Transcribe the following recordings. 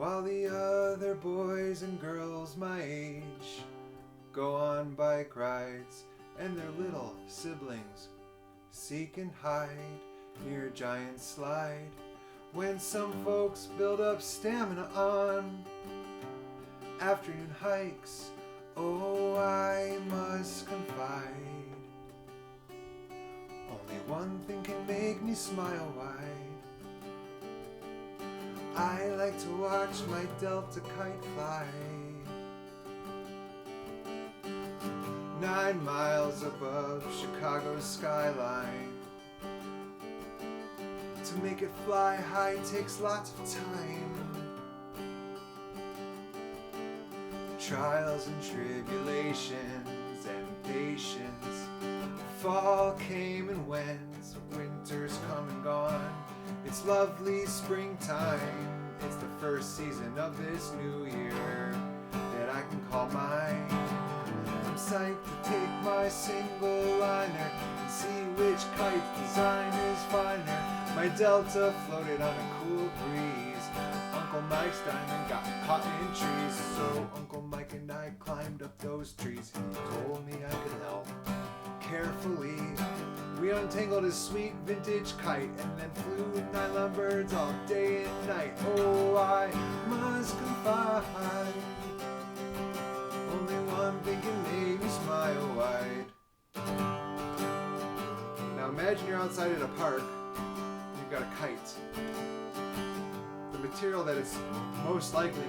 while the other boys and girls my age go on bike rides, and their little siblings seek and hide near a giant slide. When some folks build up stamina on afternoon hikes, oh, I must confide, only one thing can make me smile wide. I like to watch my Delta kite fly 9 miles above Chicago's skyline. To make it fly high takes lots of time, trials and tribulations and patience. Fall came and went, winter's come and gone. It's lovely springtime, it's the first season of this new year that I can call mine. I'm psyched to take my single liner and see which kite design is finer. My Delta floated on a cool breeze. Uncle Mike's diamond got caught in trees, so Uncle Mike and I climbed up those trees. He told me I could help carefully. We untangled his sweet vintage kite and then flew nylon birds all day and night. Oh, I must confide, only one thing can make me smile wide. Now imagine you're outside at a park, you've got a kite. The material that it's most likely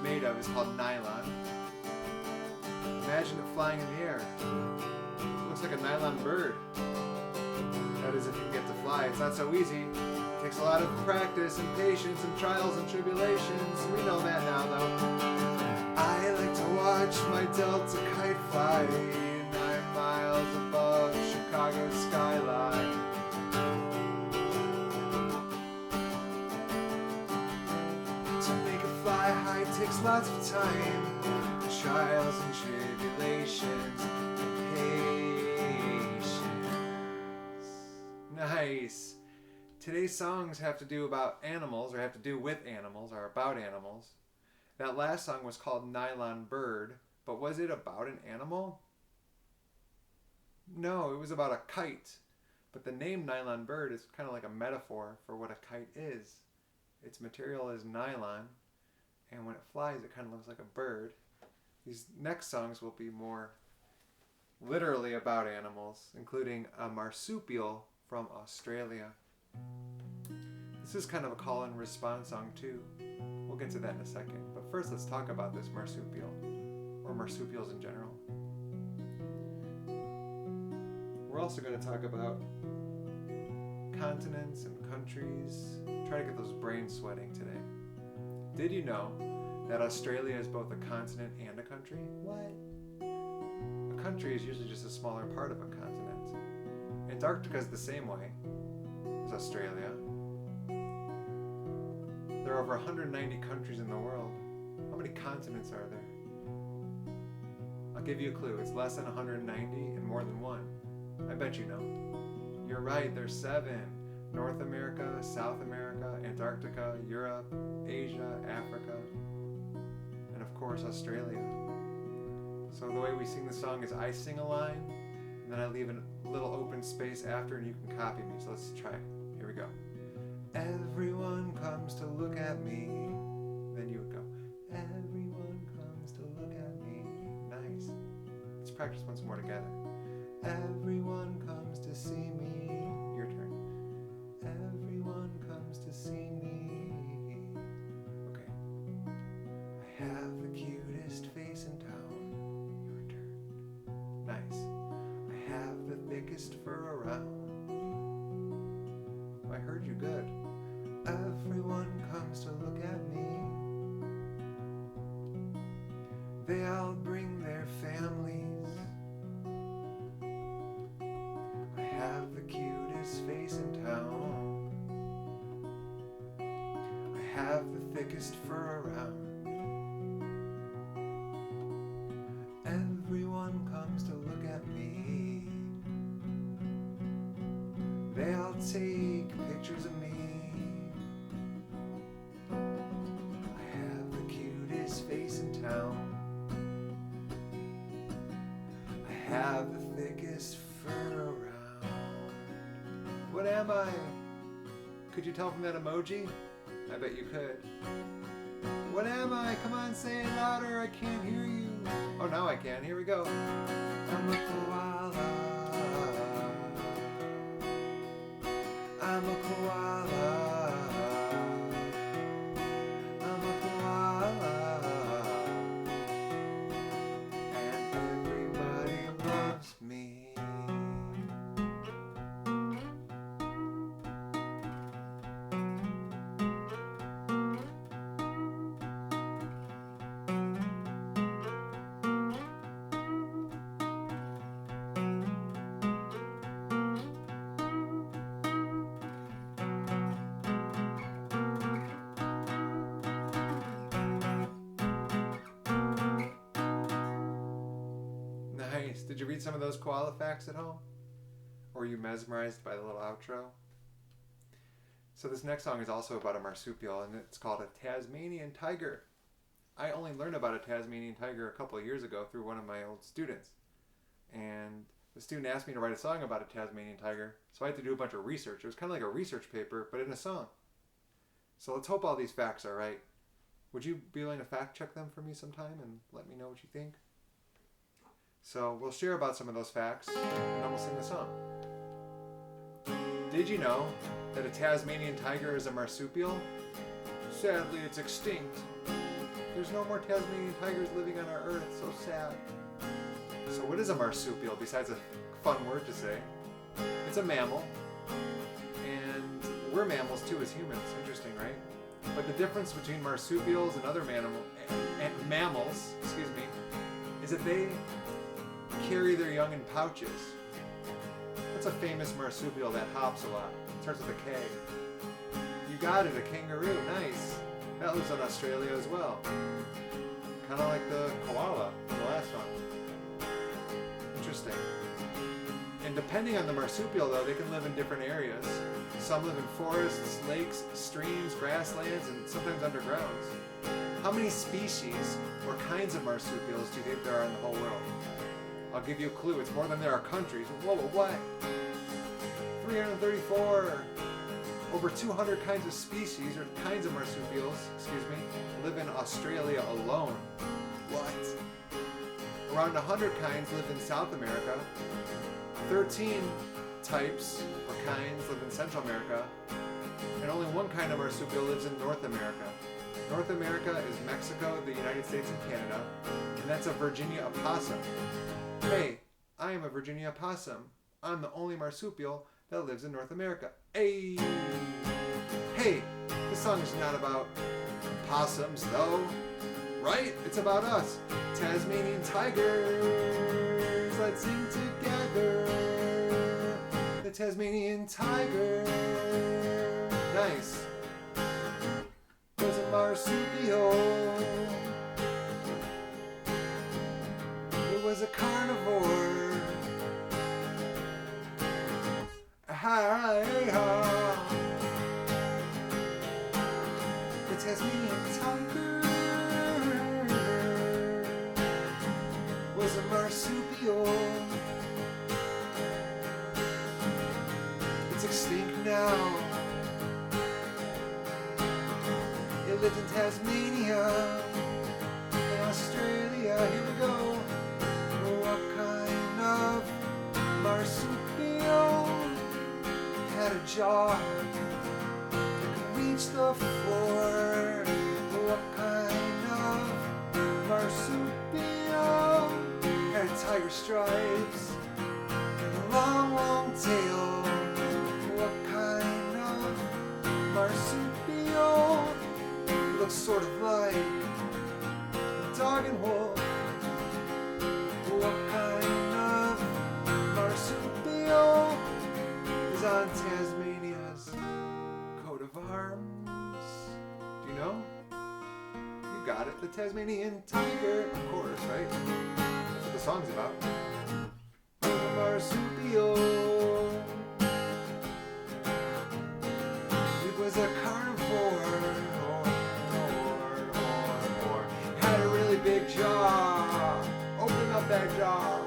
made of is called nylon. Imagine it flying in the air. It looks like a nylon bird. That is, if you can get to fly. It's not so easy. It takes a lot of practice and patience and trials and tribulations. We know that now, though. I like to watch my Delta kite fly 9 miles above Chicago's skyline. To make it fly high takes lots of time, trials and tribulations and patience. Nice. Today's songs have to do about animals, or have to do with animals, or about animals. That last song was called Nylon Bird, but was it about an animal? No, it was about a kite. But the name Nylon Bird is kind of like a metaphor for what a kite is. Its material is nylon, and when it flies, it kind of looks like a bird. These next songs will be more literally about animals, including a marsupial from Australia. This is kind of a call and response song too. We'll get to that in a second. But first, let's talk about this marsupial, or marsupials in general. We're also going to talk about continents and countries. Try to get those brains sweating today. Did you know that Australia is both a continent and a country? What? A country is usually just a smaller part of a continent. Antarctica is the same way as Australia. There are over 190 countries in the world. How many continents are there? I'll give you a clue. It's less than 190 and more than one. I bet you know. You're right, there's 7. North America, South America, Antarctica, Europe, Asia, Africa, and of course Australia. So the way we sing the song is I sing a line, and then I leave a little open space after, and you can copy me. So let's try. Here we go. Everyone comes to look at me. Then you would go, everyone comes to look at me. Nice. Let's practice once more together. Everyone comes to see me. Your turn. Everyone comes to see me. Okay. I have the cutest face in town. Your turn. Nice. I have the thickest fur around. I heard you good. Everyone comes to look at me. They all bring their families. I have the cutest face in town. I have the thickest fur around. Everyone comes to look at me. They all take pictures of me. I have the thickest fur around. What am I? Could you tell from that emoji? I bet you could. What am I? Come on, say it louder. I can't hear you. Oh, now I can. Here we go. I'm a koala. I'm a koala. I'm a koala. And everybody loves me. Nice. Did you read some of those koala facts at home? Or were you mesmerized by the little outro? So this next song is also about a marsupial, and it's called a Tasmanian Tiger. I only learned about a Tasmanian Tiger a couple of years ago through one of my old students. And the student asked me to write a song about a Tasmanian Tiger, so I had to do a bunch of research. It was kind of like a research paper, but in a song. So let's hope all these facts are right. Would you be willing to fact check them for me sometime and let me know what you think? So we'll share about some of those facts, and then we'll sing the song. Did you know that a Tasmanian tiger is a marsupial? Sadly, it's extinct. There's no more Tasmanian tigers living on our earth. So sad. So what is a marsupial besides a fun word to say? It's a mammal. And we're mammals too as humans. Interesting, right? But the difference between marsupials and other mammals, is that they carry their young in pouches. What's a famous marsupial that hops a lot? It starts with a K. You got it, a kangaroo. Nice. That lives in Australia as well. Kind of like the koala, the last one. Interesting. And depending on the marsupial, though, they can live in different areas. Some live in forests, lakes, streams, grasslands, and sometimes underground. How many species or kinds of marsupials do you think there are in the whole world? I'll give you a clue. It's more than there are countries. Whoa, what? 334. Over 200 kinds of species, or kinds of marsupials, live in Australia alone. What? Around 100 kinds live in South America. 13 types or kinds live in Central America. And only one kind of marsupial lives in North America. North America is Mexico, the United States, and Canada. And that's a Virginia opossum. Hey, I am a Virginia opossum. I'm the only marsupial that lives in North America. Hey, this song is not about possums, though, right? It's about us, Tasmanian tigers. Let's sing together, the Tasmanian Tiger. Nice. Was a marsupial. It was a carnivore. Hi-ha. The Tasmanian Tiger was a marsupial. It's extinct now. It lived in Tasmania and Australia. Here we go. What kind of marsupial had a jaw that could reach the floor? What kind of marsupial had tiger stripes and a long, long tail? What kind of marsupial looks sort of like a dog and wolf? What kind of marsupial is on Tasmania's coat of arms? Do you know? You got it. The Tasmanian Tiger, of course, right? That's what the song's about. The marsupial. It was a carnivore. Had a really big jaw. Open up that jaw.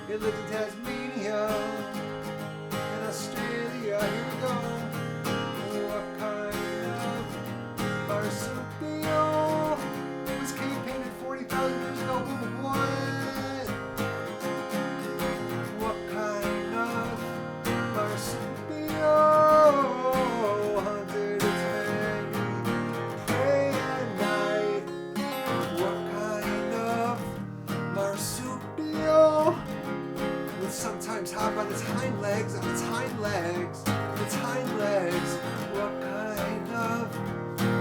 It lives in Tasmania and Australia. Here we go. What kind of marsupial was cave painted 40,000 years ago? What? What kind of marsupial hunted its many prey at night? What kind of marsupial would sometimes hop on its hind legs, on its hind legs, its hind legs? What kind of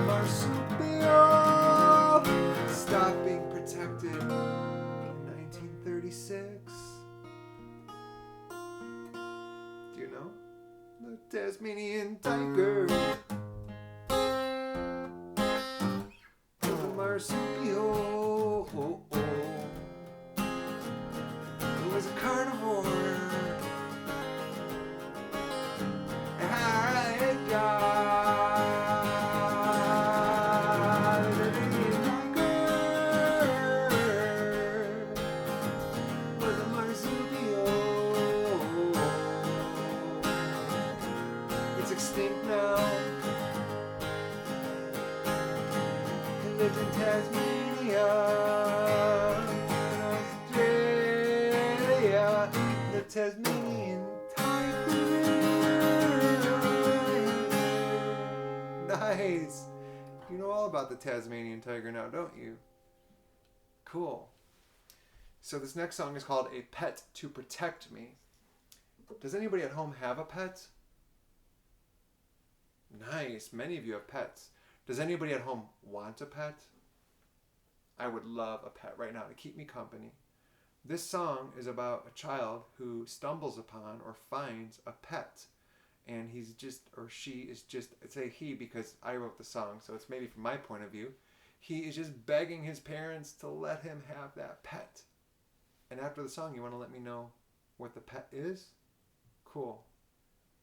marsupial stopped being protected in 1936? Do you know? The Tasmanian Tiger. The marsupial. It was a carnivore. Was a marsupial. It's extinct now. It lived in Tasmania, Australia. The Tasmanian Tiger. Nice. You know all about the Tasmanian Tiger now, don't you? Cool. So this next song is called A Pet to Protect Me. Does anybody at home have a pet? Nice. Many of you have pets. Does anybody at home want a pet? I would love a pet right now to keep me company. This song is about a child who stumbles upon or finds a pet. And he's just, or she is just, I'd say he because I wrote the song, so it's maybe from my point of view. He is just begging his parents to let him have that pet. And after the song, you want to let me know what the pet is? Cool.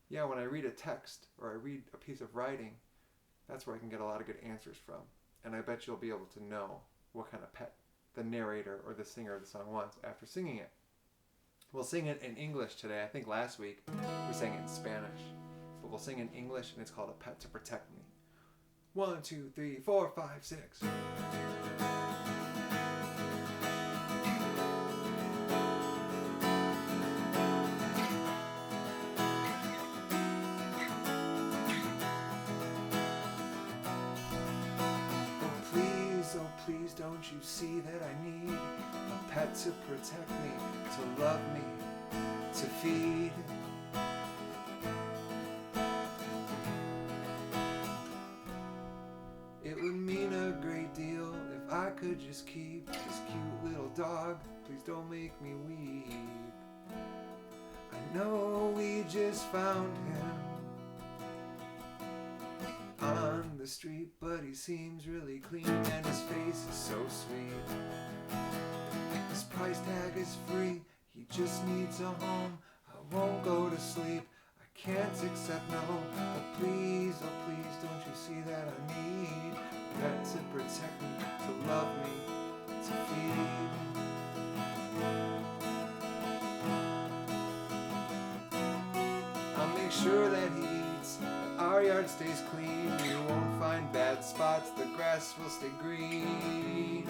Yeah, when I read a text or I read a piece of writing, that's where I can get a lot of good answers from. And I bet you'll be able to know what kind of pet the narrator or the singer of the song wants after singing it. We'll sing it in English today. I think last week we sang it in Spanish. But we'll sing in English, and it's called A Pet to Protect Me. 1, 2, 3, 4, 5, 6. Oh please, don't you see that I need a pet to protect me, to love me, to feed? It would mean a great deal if I could just keep this cute little dog. Please don't make me weep. I know we just found him on the street, but he seems really clean and his face is so sweet. His price tag is free, he just needs a home. I won't go to sleep, I can't accept no. But please, oh please, don't you see that I need a pet to protect me, to love me, to feed? I'll make sure that he eats, our yard stays clean. You won't find bad spots, the grass will stay green,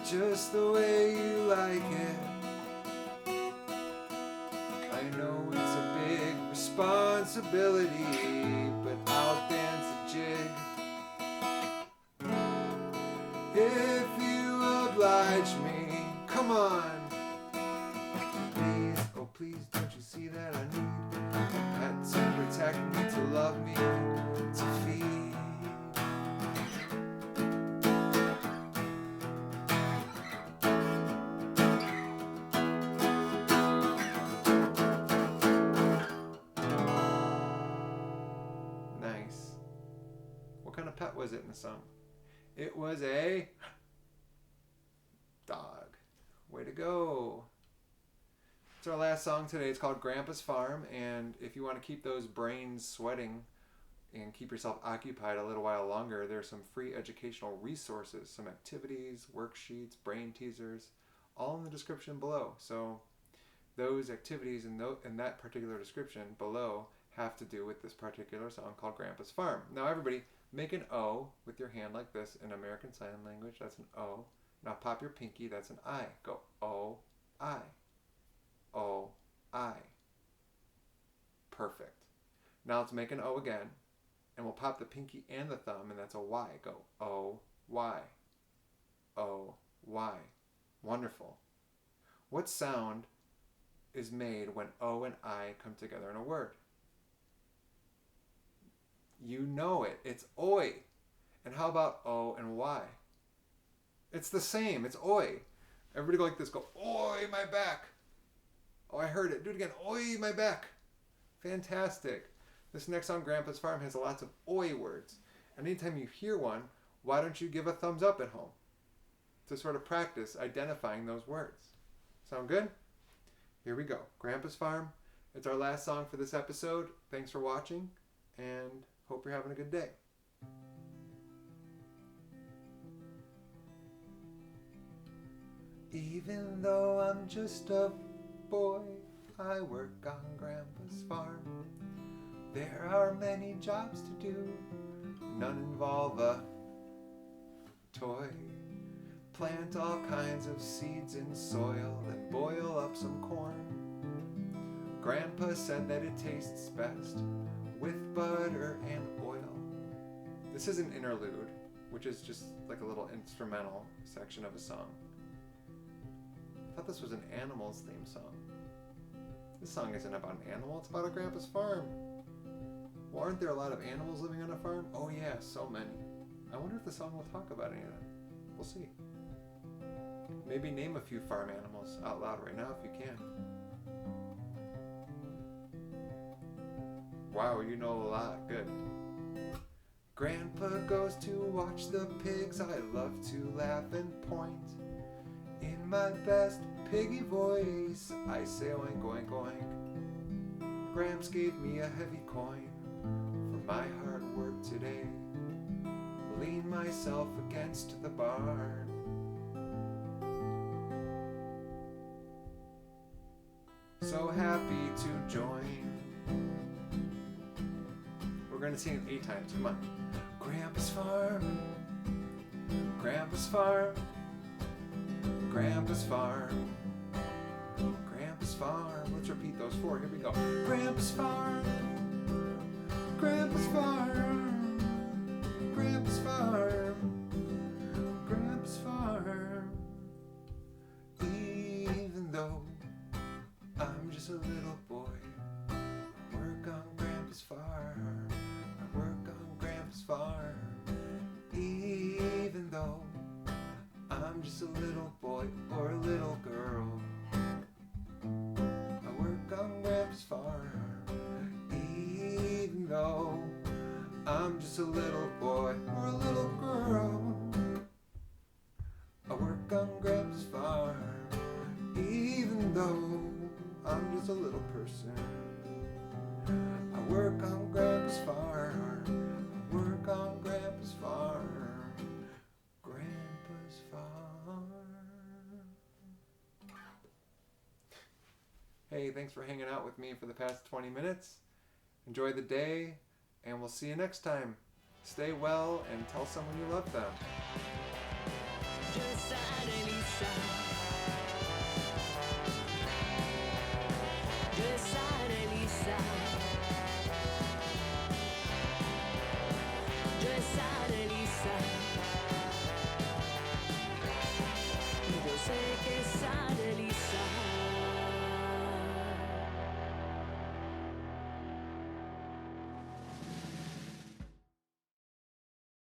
just the way you like it. I know it's a big responsibility, but I'll dance a jig if you oblige me. Come on. Please, oh please, don't you see that I need a pet to protect me, to love me, to feed? Nice. What kind of pet was it in the song? It was a dog. Way to go. It's our last song today. It's called Grandpa's Farm, and if you want to keep those brains sweating and keep yourself occupied a little while longer, there's some free educational resources, some activities, worksheets, brain teasers, all in the description below. So those activities in that particular description below have to do with this particular song called Grandpa's Farm. Now everybody, make an O with your hand like this in American Sign Language. That's an O. Now pop your pinky. That's an I. Go O, I. O, I. Perfect. Now let's make an O again. And we'll pop the pinky and the thumb, and that's a Y. Go O, Y. O, Y. Wonderful. What sound is made when O and I come together in a word? You know it. It's oi. And how about O and Y? It's the same. It's oi. Everybody go like this. Go, oi, my back. Oh, I heard it. Do it again. Oi, my back. Fantastic. This next song, Grandpa's Farm, has lots of oi words. And anytime you hear one, why don't you give a thumbs up at home to sort of practice identifying those words? Sound good? Here we go. Grandpa's Farm. It's our last song for this episode. Thanks for watching, and hope you're having a good day. Even though I'm just a boy, I work on Grandpa's farm. There are many jobs to do, none involve a toy. Plant all kinds of seeds in soil and boil up some corn. Grandpa said that it tastes best with butter and oil. This is an interlude, which is just like a little instrumental section of a song. I thought this was an animals theme song. This song isn't about an animal, it's about a Grandpa's farm. Well, aren't there a lot of animals living on a farm? Oh yeah, so many. I wonder if the song will talk about any of them. We'll see. Maybe name a few farm animals out loud right now if you can. Wow, you know a lot. Good. Grandpa goes to watch the pigs. I love to laugh and point. In my best piggy voice, I say oink, oink, oink. Gramps gave me a heavy coin for my hard work today. Lean myself against the barn. So happy to join. We're going to sing it 8 times. Come on. Grandpa's farm. Grandpa's farm. Grandpa's farm. Grandpa's farm. Let's repeat those 4. Here we go. Grandpa's farm. Grandpa's farm. Grandpa's farm. Grandpa's farm. Even though I'm just a little boy, I work on Grandpa's farm. I work on Grandpa's farm. Even though I'm just a little boy or a little girl, I work on Grandpa's farm. Even though I'm just a little boy or a little girl, I work on Grandpa's farm. Even though I'm just a little person, I work on Grandpa's farm. I work on Grandpa's farm. Grandpa's farm. Hey, thanks for hanging out with me for the past 20 minutes. Enjoy the day, and we'll see you next time. Stay well and tell someone you love them.